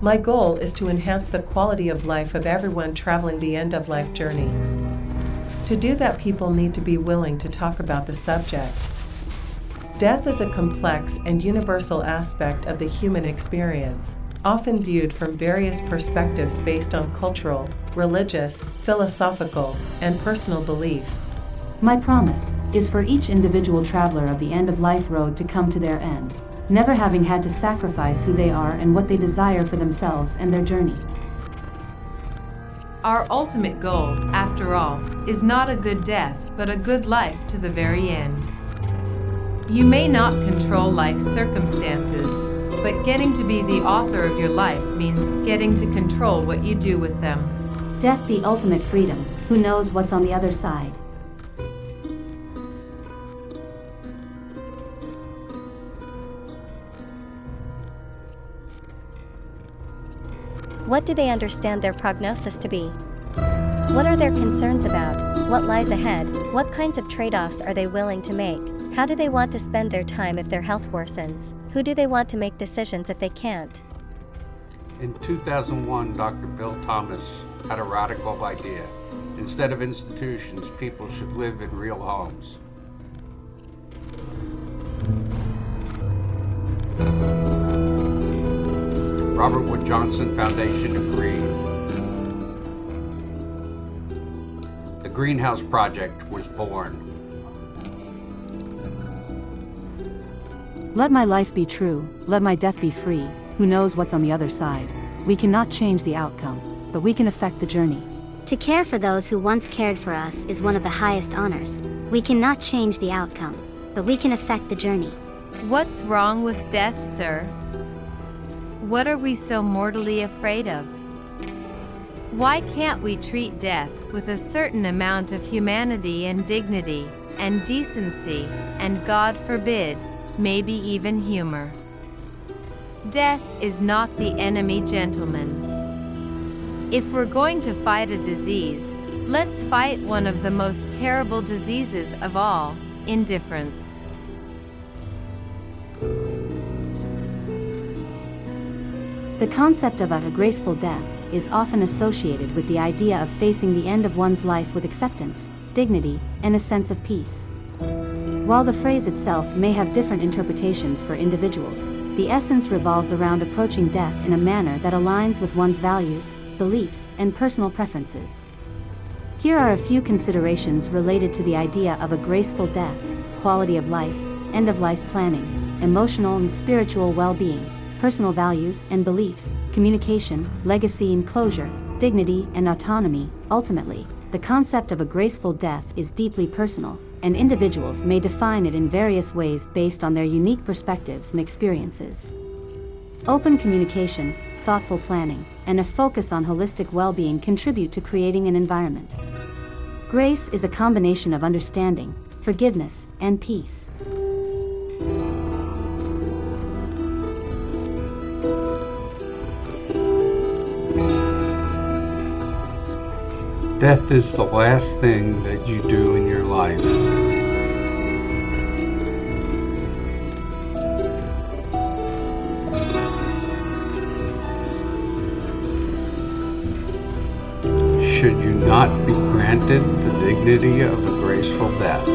My goal is to enhance the quality of life of everyone traveling the end-of-life journey. To do that, people need to be willing to talk about the subject. Death is a complex and universal aspect of the human experience, often viewed from various perspectives based on cultural, religious, philosophical, and personal beliefs. My promise is for each individual traveler of the end-of-life road to come to their end, never having had to sacrifice who they are and what they desire for themselves and their journey. Our ultimate goal, after all, is not a good death, but a good life to the very end. You may not control life's circumstances, but getting to be the author of your life means getting to control what you do with them. Death, the ultimate freedom. Who knows what's on the other side? What do they understand their prognosis to be? What are their concerns about? What lies ahead? What kinds of trade-offs are they willing to make? How do they want to spend their time if their health worsens? Who do they want to make decisions if they can't? In 2001, Dr. Bill Thomas had a radical idea. Instead of institutions, people should live in real homes. Robert Wood Johnson Foundation agreed. The Greenhouse Project was born. Let my life be true, let my death be free. Who knows what's on the other side? We cannot change the outcome, but we can affect the journey. To care for those who once cared for us is one of the highest honors. We cannot change the outcome, but we can affect the journey. What's wrong with death, sir? What are we so mortally afraid of? Why can't we treat death with a certain amount of humanity and dignity and decency and, God forbid, maybe even humor? Death is not the enemy, gentlemen. If we're going to fight a disease, let's fight one of the most terrible diseases of all, indifference. The concept of a graceful death is often associated with the idea of facing the end of one's life with acceptance, dignity, and a sense of peace. While the phrase itself may have different interpretations for individuals, the essence revolves around approaching death in a manner that aligns with one's values, beliefs, and personal preferences. Here are a few considerations related to the idea of a graceful death: quality of life, end-of-life planning, emotional and spiritual well-being, personal values and beliefs, communication, legacy and closure, dignity and autonomy. Ultimately, the concept of a graceful death is deeply personal, and individuals may define it in various ways based on their unique perspectives and experiences. Open communication, thoughtful planning, and a focus on holistic well-being contribute to creating an environment. Grace is a combination of understanding, forgiveness, and peace. Death is the last thing that you do in your life. Should you not be granted the dignity of a graceful death?